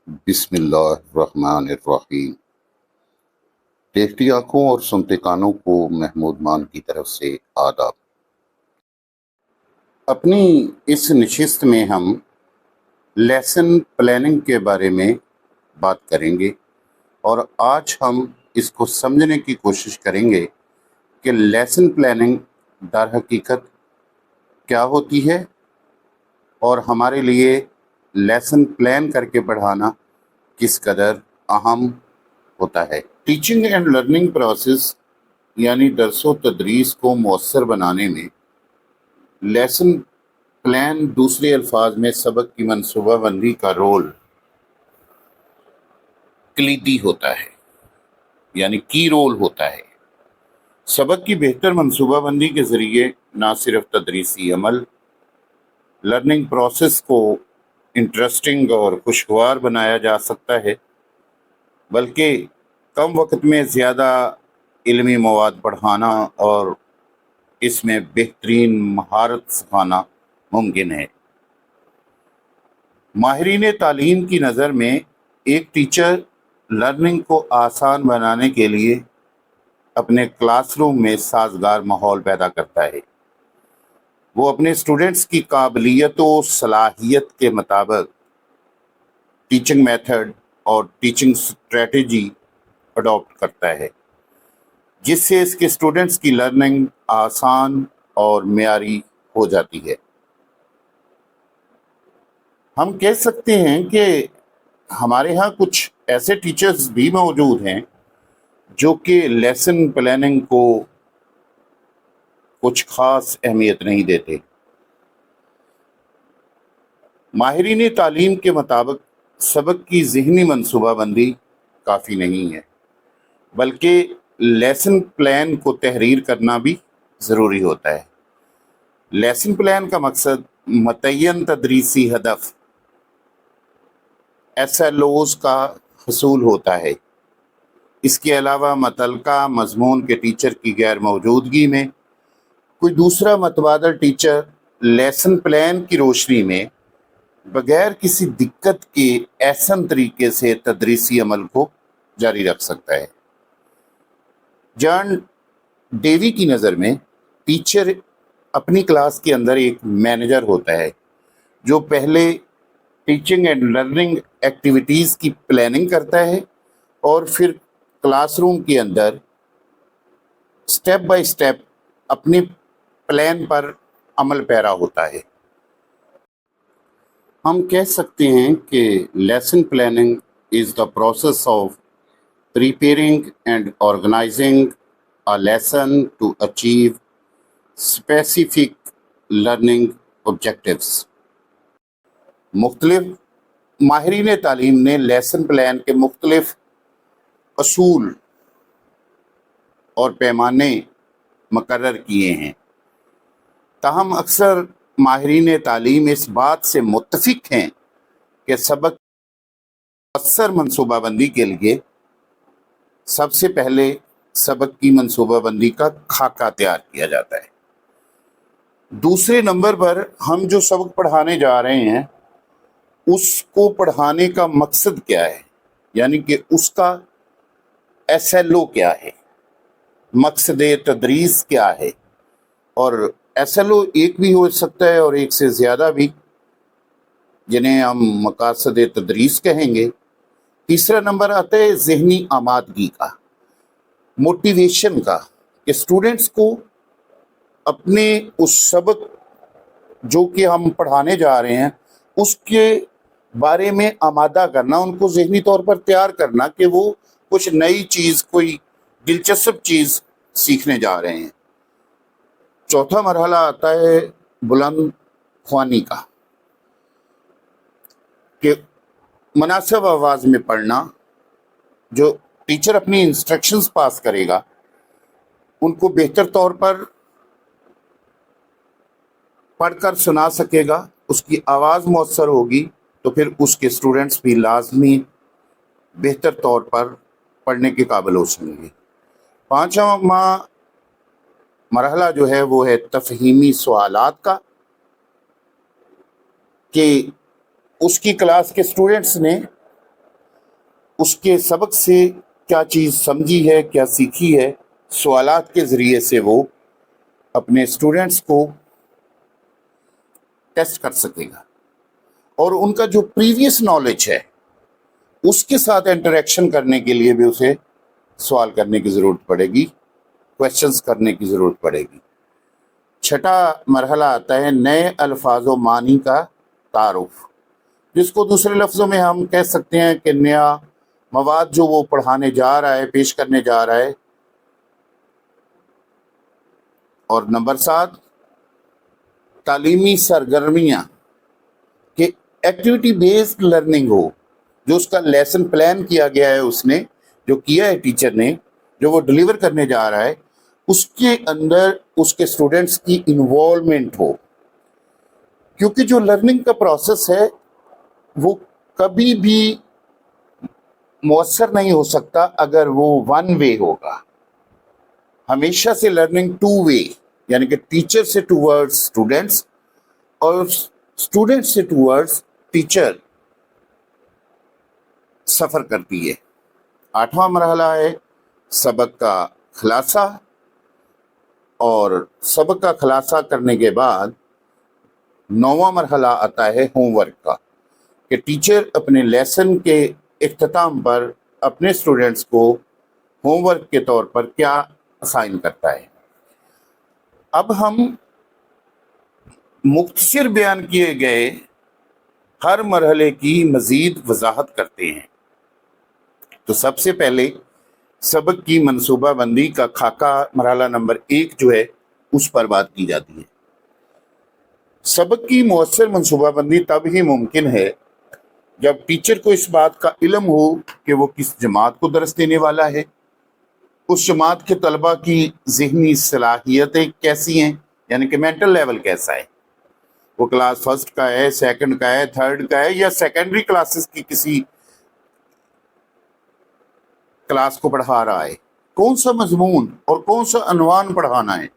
بسم اللہ الرحمن الرحیم۔ دیکھتی آنکھوں اور سنتے کانوں کو محمود مان کی طرف سے آداب۔ اپنی اس نشست میں ہم لیسن پلاننگ کے بارے میں بات کریں گے، اور آج ہم اس کو سمجھنے کی کوشش کریں گے کہ لیسن پلاننگ در حقیقت کیا ہوتی ہے اور ہمارے لیے لیسن پلان کر کے پڑھانا کس قدر اہم ہوتا ہے۔ ٹیچنگ اینڈ لرننگ پروسیس یعنی درس و تدریس کو مؤثر بنانے میں لیسن پلان، دوسرے الفاظ میں سبق کی منصوبہ بندی کا رول کلیدی ہوتا ہے، یعنی کی رول ہوتا ہے۔ سبق کی بہتر منصوبہ بندی کے ذریعے نہ صرف تدریسی عمل، لرننگ پروسیس کو انٹرسٹنگ اور خوشگوار بنایا جا سکتا ہے، بلکہ کم وقت میں زیادہ علمی مواد پڑھانا اور اس میں بہترین مہارت سکھانا ممکن ہے۔ ماہرین تعلیم کی نظر میں ایک ٹیچر لرننگ کو آسان بنانے کے لیے اپنے کلاس روم میں سازگار ماحول پیدا کرتا ہے۔ وہ اپنے اسٹوڈنٹس کی قابلیت و صلاحیت کے مطابق ٹیچنگ میتھڈ اور ٹیچنگ اسٹریٹجی اڈاپٹ کرتا ہے، جس سے اس کے اسٹوڈنٹس کی لرننگ آسان اور معیاری ہو جاتی ہے۔ ہم کہہ سکتے ہیں کہ ہمارے ہاں کچھ ایسے ٹیچرز بھی موجود ہیں جو کہ لیسن پلاننگ کو کچھ خاص اہمیت نہیں دیتے۔ ماہرین تعلیم کے مطابق سبق کی ذہنی منصوبہ بندی کافی نہیں ہے، بلکہ لیسن پلان کو تحریر کرنا بھی ضروری ہوتا ہے۔ لیسن پلان کا مقصد متعین تدریسی ہدف SLOs کا حصول ہوتا ہے۔ اس کے علاوہ متعلقہ مضمون کے ٹیچر کی غیر موجودگی میں کوئی دوسرا متبادل ٹیچر لیسن پلان کی روشنی میں بغیر کسی دقت کے احسن طریقے سے تدریسی عمل کو جاری رکھ سکتا ہے۔ جان ڈیوی کی نظر میں ٹیچر اپنی کلاس کے اندر ایک مینیجر ہوتا ہے جو پہلے ٹیچنگ اینڈ لرننگ ایکٹیویٹیز کی پلاننگ کرتا ہے اور پھر کلاس روم کے اندر سٹیپ بائی سٹیپ اپنی پلان پر عمل پیرا ہوتا ہے۔ ہم کہہ سکتے ہیں کہ lesson planning is the process of preparing and organizing a lesson to achieve specific learning objectives۔ مختلف ماہرین تعلیم نے لیسن پلان کے مختلف اصول اور پیمانے مقرر کیے ہیں، تاہم اکثر ماہرین تعلیم اس بات سے متفق ہیں کہ سبق مؤثر منصوبہ بندی کے لیے سب سے پہلے سبق کی منصوبہ بندی کا خاکہ تیار کیا جاتا ہے۔ دوسرے نمبر پر ہم جو سبق پڑھانے جا رہے ہیں اس کو پڑھانے کا مقصد کیا ہے، یعنی کہ اس کا SLO کیا ہے، مقصد تدریس کیا ہے۔ اور SLO ایک بھی ہو سکتا ہے اور ایک سے زیادہ بھی، جنہیں ہم مقاصد تدریس کہیں گے۔ تیسرا نمبر آتا ہے ذہنی آمادگی کا، موٹیویشن کا، کہ اسٹوڈنٹس کو اپنے اس سبق جو کہ ہم پڑھانے جا رہے ہیں اس کے بارے میں آمادہ کرنا، ان کو ذہنی طور پر تیار کرنا کہ وہ کچھ نئی چیز، کوئی دلچسپ چیز سیکھنے جا رہے ہیں۔ چوتھا مرحلہ آتا ہے بلند خوانی کا، کہ مناسب آواز میں پڑھنا۔ جو ٹیچر اپنی انسٹرکشنز پاس کرے گا ان کو بہتر طور پر پڑھ کر سنا سکے گا، اس کی آواز مؤثر ہوگی تو پھر اس کے اسٹوڈنٹس بھی لازمی بہتر طور پر پڑھنے کے قابل ہو سکیں گے۔ پانچواں مرحلہ جو ہے وہ ہے تفہیمی سوالات کا، کہ اس کی کلاس کے اسٹوڈنٹس نے اس کے سبق سے کیا چیز سمجھی ہے، کیا سیکھی ہے، سوالات کے ذریعے سے وہ اپنے اسٹوڈنٹس کو ٹیسٹ کر سکے گا، اور ان کا جو پریویس نالج ہے اس کے ساتھ انٹریکشن کرنے کے لیے بھی اسے سوال کرنے کی ضرورت پڑے گی، کویشچنز کرنے کی ضرورت پڑے گی۔ چھٹا مرحلہ آتا ہے نئے الفاظ و معنی کا تعارف، جس کو دوسرے لفظوں میں ہم کہہ سکتے ہیں کہ نیا مواد جو وہ پڑھانے جا رہا ہے، پیش کرنے جا رہا ہے۔ اور نمبر 7، تعلیمی سرگرمیاں کہ ایکٹیویٹی بیسڈ لرننگ ہو، جو اس کا لیسن پلان کیا گیا ہے، اس نے جو کیا ہے ٹیچر نے، جو وہ ڈلیور کرنے جا رہا ہے، اس کے اندر اس کے اسٹوڈنٹس کی انوالومنٹ ہو، کیونکہ جو لرننگ کا پروسیس ہے وہ کبھی بھی مؤثر نہیں ہو سکتا اگر وہ ون وے ہوگا۔ ہمیشہ سے لرننگ ٹو وے، یعنی کہ ٹیچر سے ٹوورڈ اسٹوڈنٹس اور اسٹوڈنٹ سے ٹوورڈ ٹیچر سفر کرتی ہے۔ 8واں مرحلہ ہے سبق کا خلاصہ، اور سبق کا خلاصہ کرنے کے بعد 9واں مرحلہ آتا ہے ہوم ورک کا، کہ ٹیچر اپنے لیسن کے اختتام پر اپنے اسٹوڈنٹس کو ہوم ورک کے طور پر کیا اسائن کرتا ہے۔ اب ہم مختصر بیان کیے گئے ہر مرحلے کی مزید وضاحت کرتے ہیں۔ تو سب سے پہلے سبق کی منصوبہ بندی کا خاکہ مرحلہ نمبر 1 جو ہے اس پر بات کی جاتی ہے۔ سبق کی مؤثر منصوبہ بندی تب ہی ممکن ہے جب ٹیچر کو اس بات کا علم ہو کہ وہ کس جماعت کو درس دینے والا ہے، اس جماعت کے طلبہ کی ذہنی صلاحیتیں کیسی ہیں، یعنی کہ مینٹل لیول کیسا ہے، وہ کلاس فرسٹ کا ہے، سیکنڈ کا ہے، تھرڈ کا ہے، یا سیکنڈری کلاسز کی کسی کلاس کو پڑھا رہا ہے، کون سا مضمون اور کون سا عنوان پڑھانا ہے،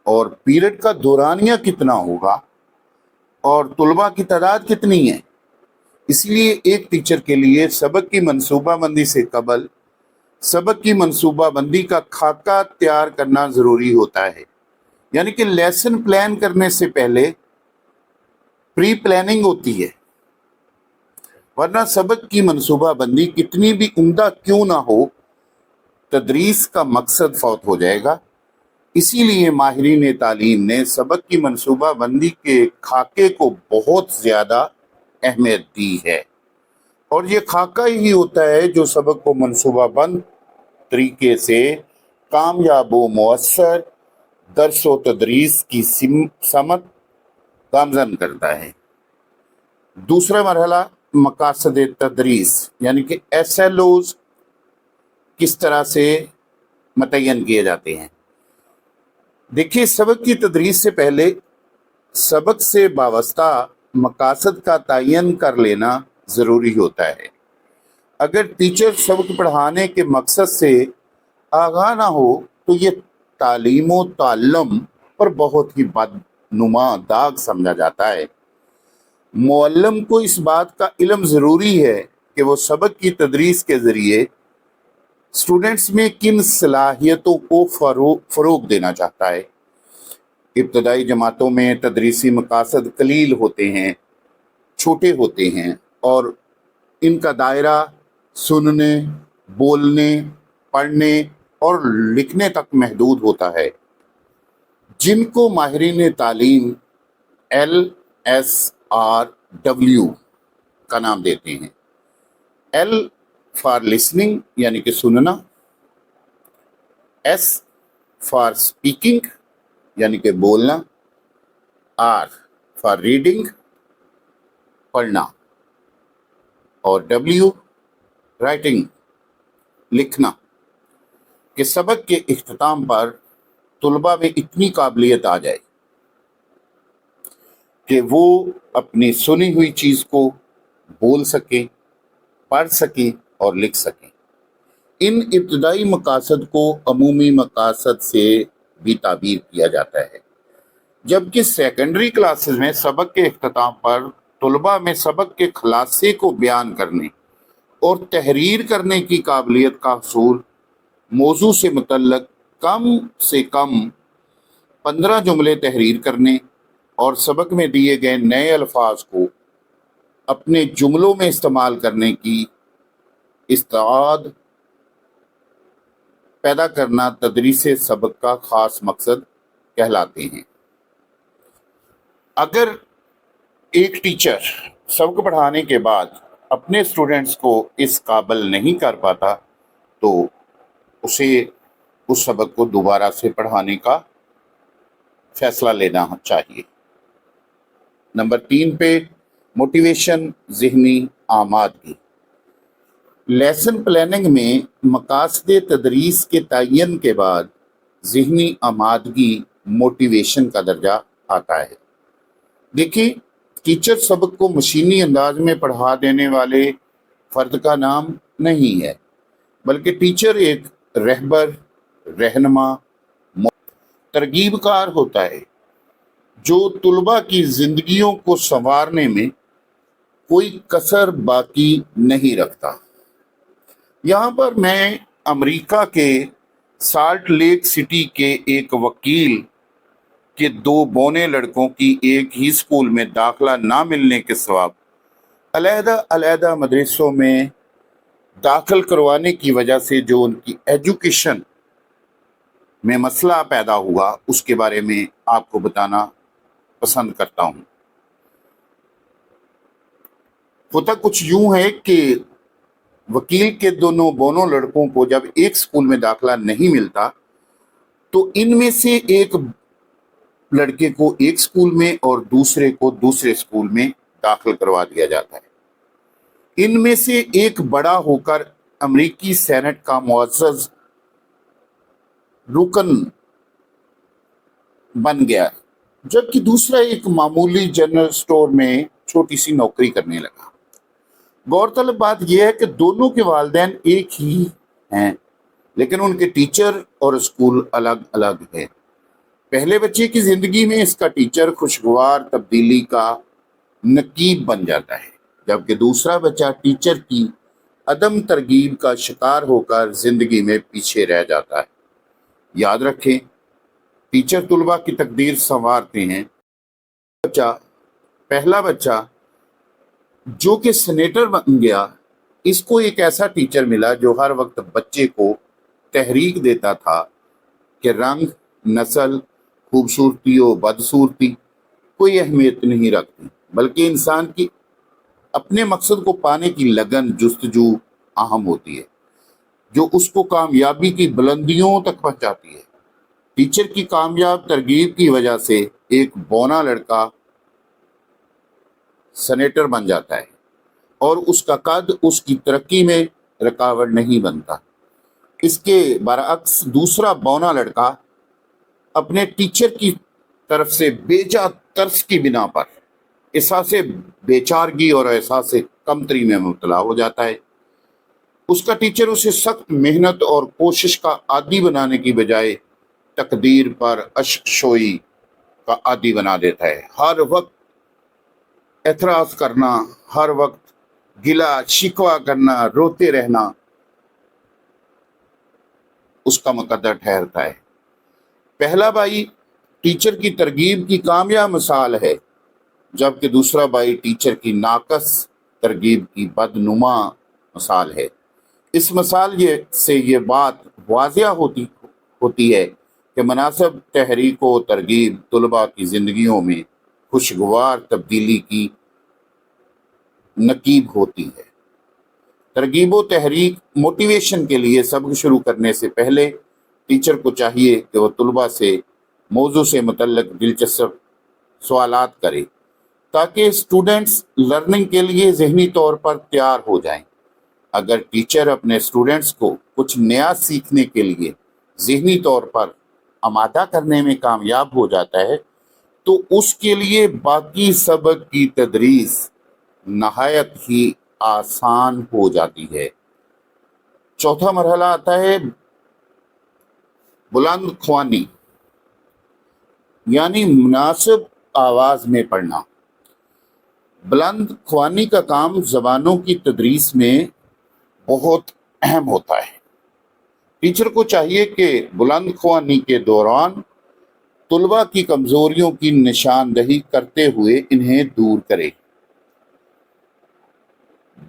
اور پیریڈ کا دورانیہ کتنا ہوگا، اور طلباء کی تعداد کتنی ہے۔ اس لیے ایک ٹیچر کے لیے سبق کی منصوبہ بندی سے قبل سبق کی منصوبہ بندی کا خاکہ تیار کرنا ضروری ہوتا ہے، یعنی کہ لیسن پلان کرنے سے پہلے پری پلاننگ ہوتی ہے، ورنہ سبق کی منصوبہ بندی کتنی بھی عمدہ کیوں نہ ہو، تدریس کا مقصد فوت ہو جائے گا۔ اسی لیے ماہرین تعلیم نے سبق کی منصوبہ بندی کے خاکے کو بہت زیادہ اہمیت دی ہے، اور یہ خاکہ ہی ہوتا ہے جو سبق کو منصوبہ بند طریقے سے کامیاب و مؤثر درس و تدریس کی سمت گامزن کرتا ہے۔ دوسرا مرحلہ مقاصد تدریس، یعنی کہ ایس ایل اوز کس طرح سے متعین کیے جاتے ہیں۔ دیکھیے، سبق کی تدریس سے پہلے سبق سے وابستہ مقاصد کا تعین کر لینا ضروری ہوتا ہے۔ اگر ٹیچر سبق پڑھانے کے مقصد سے آگاہ نہ ہو تو یہ تعلیم و تعلم پر بہت ہی بدنما داغ سمجھا جاتا ہے۔ معلم کو اس بات کا علم ضروری ہے کہ وہ سبق کی تدریس کے ذریعے اسٹوڈنٹس میں کن صلاحیتوں کو فروغ دینا چاہتا ہے۔ ابتدائی جماعتوں میں تدریسی مقاصد قلیل ہوتے ہیں، چھوٹے ہوتے ہیں، اور ان کا دائرہ سننے، بولنے، پڑھنے اور لکھنے تک محدود ہوتا ہے، جن کو ماہرین تعلیم LSRW کا نام دیتے ہیں۔ L فار لسننگ، یعنی کہ سننا، S فار اسپیکنگ، یعنی کہ بولنا، R فار ریڈنگ، پڑھنا، اور W رائٹنگ، لکھنا، کہ سبق کے اختتام پر طلباء میں اتنی قابلیت آ جائے کہ وہ اپنی سنی ہوئی چیز کو بول سکیں، پڑھ سکیں اور لکھ سکیں۔ ان ابتدائی مقاصد کو عمومی مقاصد سے بھی تعبیر کیا جاتا ہے، جبکہ سیکنڈری کلاسز میں سبق کے اختتام پر طلباء میں سبق کے خلاصے کو بیان کرنے اور تحریر کرنے کی قابلیت کا حصول، موضوع سے متعلق کم سے کم 15 جملے تحریر کرنے اور سبق میں دیے گئے نئے الفاظ کو اپنے جملوں میں استعمال کرنے کی استعداد پیدا کرنا تدریس سبق کا خاص مقصد کہلاتے ہیں۔ اگر ایک ٹیچر سبق پڑھانے کے بعد اپنے اسٹوڈنٹس کو اس قابل نہیں کر پاتا تو اسے اس سبق کو دوبارہ سے پڑھانے کا فیصلہ لینا چاہیے۔ نمبر 3 پہ موٹیویشن، ذہنی آمادگی۔ لیسن پلاننگ میں مقاصد تدریس کے تعین کے بعد ذہنی آمادگی موٹیویشن کا درجہ آتا ہے۔ دیکھیں، ٹیچر سبق کو مشینی انداز میں پڑھا دینے والے فرد کا نام نہیں ہے، بلکہ ٹیچر ایک رہبر، رہنما، ترغیب کار ہوتا ہے جو طلباء کی زندگیوں کو سنوارنے میں کوئی کسر باقی نہیں رکھتا۔ یہاں پر میں امریکہ کے سالٹ لیک سٹی کے ایک وکیل کے 2 بونے لڑکوں کی ایک ہی اسکول میں داخلہ نہ ملنے کے سبب علیحدہ علیحدہ مدرسوں میں داخل کروانے کی وجہ سے جو ان کی ایجوکیشن میں مسئلہ پیدا ہوا، اس کے بارے میں آپ کو بتانا پسند کرتا ہوں۔ ہوتا کچھ یوں ہے کہ وکیل کے دونوں بونوں لڑکوں کو جب ایک اسکول میں داخلہ نہیں ملتا تو ان میں سے ایک لڑکے کو ایک اسکول میں اور دوسرے کو دوسرے اسکول میں داخل کروا دیا جاتا ہے۔ ان میں سے ایک بڑا ہو کر امریکی سینٹ کا معزز رکن بن گیا، جبکہ دوسرا ایک معمولی جنرل اسٹور میں چھوٹی سی نوکری کرنے لگا۔ غور طلب بات یہ ہے کہ دونوں کے والدین ایک ہی ہیں، لیکن ان کے ٹیچر اور اسکول الگ الگ ہیں۔ پہلے بچے کی زندگی میں اس کا ٹیچر خوشگوار تبدیلی کا نقیب بن جاتا ہے، جبکہ دوسرا بچہ ٹیچر کی عدم ترغیب کا شکار ہو کر زندگی میں پیچھے رہ جاتا ہے۔ یاد رکھیں، ٹیچر طلباء کی تقدیر سنوارتے ہیں۔ پہلا بچہ جو کہ سینیٹر بن گیا، اس کو ایک ایسا ٹیچر ملا جو ہر وقت بچے کو تحریک دیتا تھا کہ رنگ، نسل، خوبصورتی و بدصورتی کوئی اہمیت نہیں رکھتی، بلکہ انسان کی اپنے مقصد کو پانے کی لگن، جستجو اہم ہوتی ہے، جو اس کو کامیابی کی بلندیوں تک پہنچاتی ہے۔ ٹیچر کی کامیاب ترغیب کی وجہ سے ایک بونا لڑکا سینیٹر بن جاتا ہے اور اس کا قد اس کی ترقی میں رکاوٹ نہیں بنتا۔ اس کے برعکس دوسرا بونا لڑکا اپنے ٹیچر کی طرف سے بیجا ترس کی بنا پر احساس بیچارگی اور احساس کمتری میں مبتلا ہو جاتا ہے۔ اس کا ٹیچر اسے سخت محنت اور کوشش کا عادی بنانے کی بجائے تقدیر پر اشک شوئی کا عادی بنا دیتا ہے۔ ہر وقت اعتراض کرنا، ہر وقت گلا شکوہ کرنا، روتے رہنا اس کا مقدر ٹھہرتا ہے۔ پہلا بھائی ٹیچر کی ترغیب کی کامیاب مثال ہے، جبکہ دوسرا بھائی ٹیچر کی ناقص ترغیب کی بدنما مثال ہے۔ اس مثال سے یہ بات واضح ہوتی ہے کہ مناسب تحریک و ترغیب طلباء کی زندگیوں میں خوشگوار تبدیلی کی نقیب ہوتی ہے۔ ترغیب و تحریک موٹیویشن کے لیے سبق شروع کرنے سے پہلے ٹیچر کو چاہیے کہ وہ طلباء سے موضوع سے متعلق دلچسپ سوالات کرے تاکہ اسٹوڈنٹس لرننگ کے لیے ذہنی طور پر تیار ہو جائیں۔ اگر ٹیچر اپنے اسٹوڈنٹس کو کچھ نیا سیکھنے کے لیے ذہنی طور پر آمادہ کرنے میں کامیاب ہو جاتا ہے تو اس کے لیے باقی سبق کی تدریس نہایت ہی آسان ہو جاتی ہے۔ چوتھا مرحلہ آتا ہے بلند خوانی، یعنی مناسب آواز میں پڑھنا۔ بلند خوانی کا کام زبانوں کی تدریس میں بہت اہم ہوتا ہے۔ ٹیچر کو چاہیے کہ بلند خوانی کے دوران طلباء کی کمزوریوں کی نشاندہی کرتے ہوئے انہیں دور کرے۔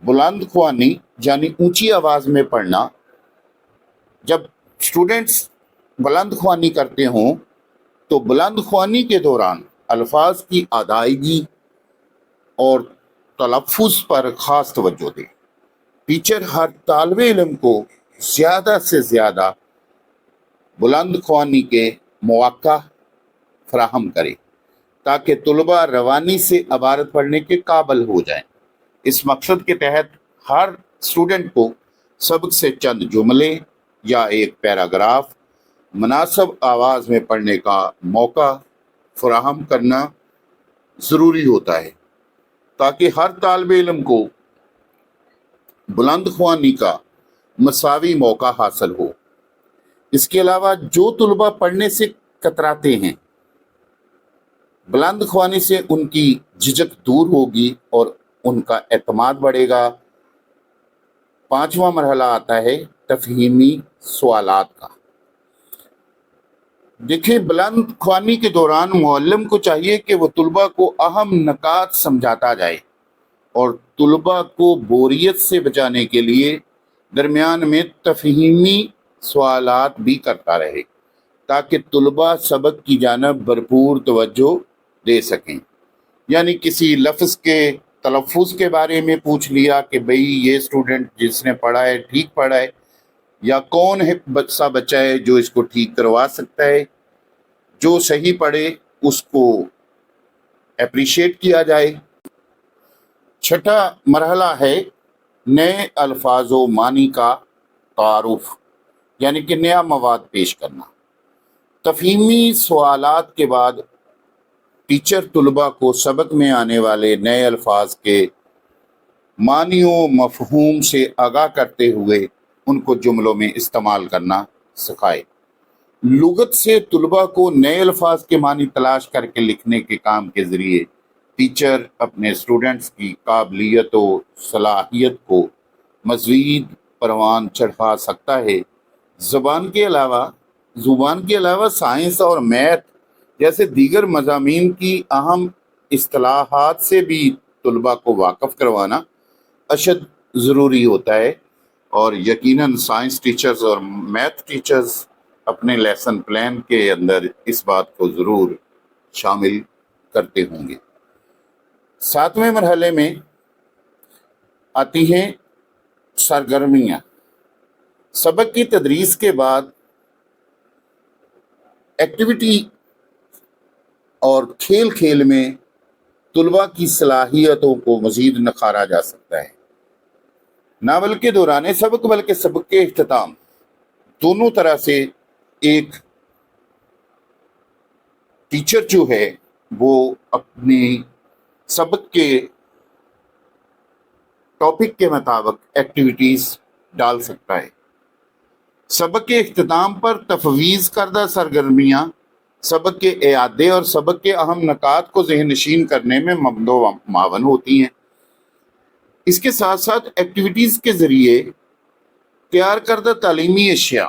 بلند خوانی یعنی اونچی آواز میں پڑھنا، جب اسٹوڈنٹس بلند خوانی کرتے ہوں تو بلند خوانی کے دوران الفاظ کی ادائیگی اور تلفظ پر خاص توجہ دے۔ ٹیچر ہر طالب علم کو زیادہ سے زیادہ بلند خوانی کے مواقع فراہم کرے تاکہ طلباء روانی سے عبارت پڑھنے کے قابل ہو جائیں۔ اس مقصد کے تحت ہر اسٹوڈنٹ کو سبق سے چند جملے یا ایک پیراگراف مناسب آواز میں پڑھنے کا موقع فراہم کرنا ضروری ہوتا ہے تاکہ ہر طالب علم کو بلند خوانی کا مساوی موقع حاصل ہو۔ اس کے علاوہ جو طلباء پڑھنے سے کتراتے ہیں، بلند خوانی سے ان کی جھجک دور ہوگی اور ان کا اعتماد بڑھے گا۔ 5واں مرحلہ آتا ہے تفہیمی سوالات کا۔ دیکھیں، بلند خوانی کے دوران معلم کو چاہیے کہ وہ طلباء کو اہم نکات سمجھاتا جائے اور طلباء کو بوریت سے بچانے کے لیے درمیان میں تفہیمی سوالات بھی کرتا رہے تاکہ طلباء سبق کی جانب بھرپور توجہ دے سکیں۔ یعنی کسی لفظ کے تلفظ کے بارے میں پوچھ لیا کہ بھئی یہ اسٹوڈنٹ جس نے پڑھا ہے ٹھیک پڑھا ہے، یا کون ہے سا بچہ ہے جو اس کو ٹھیک کروا سکتا ہے۔ جو صحیح پڑھے اس کو اپریشیٹ کیا جائے۔ 6واں مرحلہ ہے نئے الفاظ و معنی کا تعارف، یعنی کہ نیا مواد پیش کرنا۔ تفہیمی سوالات کے بعد ٹیچر طلباء کو سبق میں آنے والے نئے الفاظ کے معنی و مفہوم سے آگاہ کرتے ہوئے ان کو جملوں میں استعمال کرنا سکھائے۔ لغت سے طلباء کو نئے الفاظ کے معنی تلاش کر کے لکھنے کے کام کے ذریعے ٹیچر اپنے اسٹوڈنٹس کی قابلیت و صلاحیت کو مزید پروان چڑھا سکتا ہے۔ زبان کے علاوہ سائنس اور میتھ جیسے دیگر مضامین کی اہم اصطلاحات سے بھی طلباء کو واقف کروانا اشد ضروری ہوتا ہے، اور یقیناً سائنس ٹیچرز اور میتھ ٹیچرز اپنے لیسن پلان کے اندر اس بات کو ضرور شامل کرتے ہوں گے۔ 7ویں مرحلے میں آتی ہیں سرگرمیاں۔ سبق کی تدریس کے بعد ایکٹیویٹی اور کھیل کھیل میں طلباء کی صلاحیتوں کو مزید نکھارا جا سکتا ہے۔ نہ بلکہ دوران سبق بلکہ سبق کے اختتام دونوں طرح سے ایک ٹیچر جو ہے وہ اپنی سبق کے ٹاپک کے مطابق ایکٹیویٹیز ڈال سکتا ہے۔ سبق کے اختتام پر تفویض کردہ سرگرمیاں سبق کے اعادے اور سبق کے اہم نکات کو ذہن نشین کرنے میں مدد و معاون ہوتی ہیں۔ اس کے ساتھ ساتھ ایکٹیویٹیز کے ذریعے تیار کردہ تعلیمی اشیاء،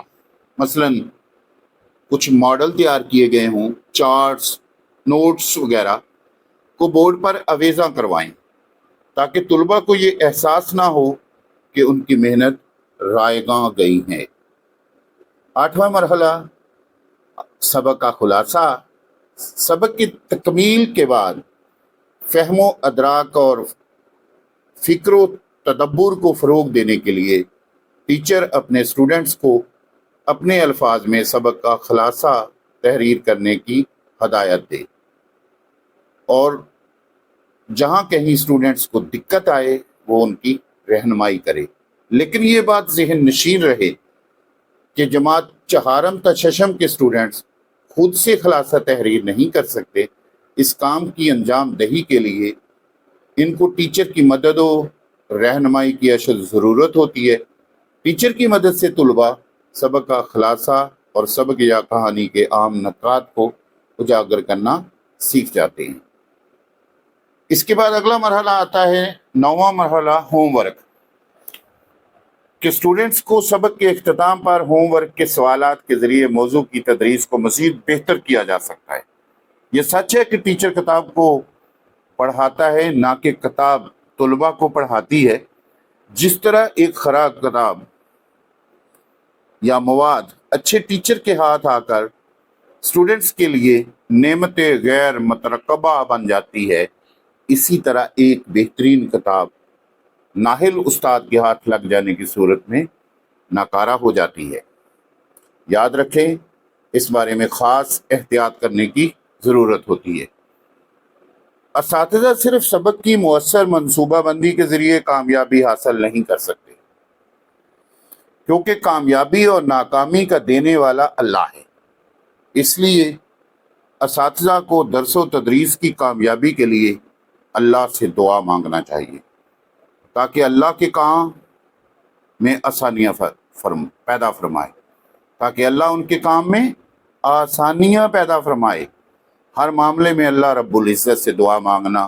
مثلا کچھ ماڈل تیار کیے گئے ہوں، چارٹس، نوٹس وغیرہ کو بورڈ پر آویزاں کروائیں تاکہ طلباء کو یہ احساس نہ ہو کہ ان کی محنت رائگاں گئی ہے۔ 8واں مرحلہ سبق کا خلاصہ۔ سبق کی تکمیل کے بعد فہم و ادراک اور فکر و تدبر کو فروغ دینے کے لیے ٹیچر اپنے اسٹوڈنٹس کو اپنے الفاظ میں سبق کا خلاصہ تحریر کرنے کی ہدایت دے، اور جہاں کہیں اسٹوڈنٹس کو دقت آئے وہ ان کی رہنمائی کرے۔ لیکن یہ بات ذہن نشین رہے کہ جماعت چہارم تا ششم کے اسٹوڈنٹس خود سے خلاصہ تحریر نہیں کر سکتے۔ اس کام کی انجام دہی کے لیے ان کو ٹیچر کی مدد و رہنمائی کی اشد ضرورت ہوتی ہے۔ ٹیچر کی مدد سے طلباء سبق کا خلاصہ اور سبق یا کہانی کے عام نکات کو اجاگر کرنا سیکھ جاتے ہیں۔ اس کے بعد اگلا مرحلہ آتا ہے 9واں مرحلہ ہوم ورک۔ کہ اسٹوڈنٹس کو سبق کے اختتام پر ہوم ورک کے سوالات کے ذریعے موضوع کی تدریس کو مزید بہتر کیا جا سکتا ہے۔ یہ سچ ہے کہ ٹیچر کتاب کو پڑھاتا ہے، نہ کہ کتاب طلباء کو پڑھاتی ہے۔ جس طرح ایک خراب کتاب یا مواد اچھے ٹیچر کے ہاتھ آ کر اسٹوڈنٹس کے لیے نعمت غیر مترقبہ بن جاتی ہے، اسی طرح ایک بہترین کتاب نااہل استاد کے ہاتھ لگ جانے کی صورت میں ناکارہ ہو جاتی ہے۔ یاد رکھیں، اس بارے میں خاص احتیاط کرنے کی ضرورت ہوتی ہے۔ اساتذہ صرف سبق کی مؤثر منصوبہ بندی کے ذریعے کامیابی حاصل نہیں کر سکتے، کیونکہ کامیابی اور ناکامی کا دینے والا اللہ ہے۔ اس لیے اساتذہ کو درس و تدریس کی کامیابی کے لیے اللہ سے دعا مانگنا چاہیے، تاکہ اللہ کے کام میں آسانیاں پیدا فرمائے، تاکہ اللہ ان کے کام میں آسانیاں پیدا فرمائے۔ ہر معاملے میں اللہ رب العزت سے دعا مانگنا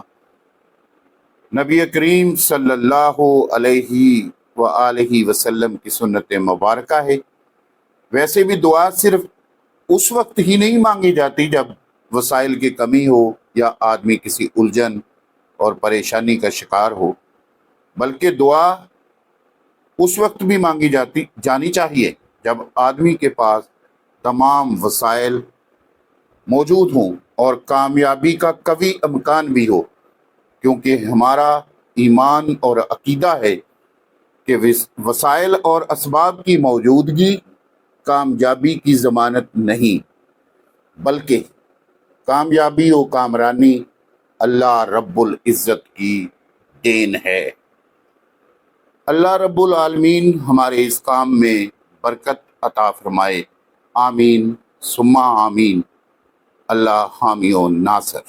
نبی کریم صلی اللہ علیہ وآلہ وسلم کی سنت مبارکہ ہے۔ ویسے بھی دعا صرف اس وقت ہی نہیں مانگی جاتی جب وسائل کی کمی ہو یا آدمی کسی الجھن اور پریشانی کا شکار ہو، بلکہ دعا اس وقت بھی مانگی جانی چاہیے جب آدمی کے پاس تمام وسائل موجود ہوں اور کامیابی کا قوی امکان بھی ہو، کیونکہ ہمارا ایمان اور عقیدہ ہے کہ وسائل اور اسباب کی موجودگی کامیابی کی ضمانت نہیں، بلکہ کامیابی و کامرانی اللہ رب العزت کی دین ہے۔ اللہ رب العالمین ہمارے اس کام میں برکت عطا فرمائے، آمین ثم آمین۔ اللہ حامی و ناصر۔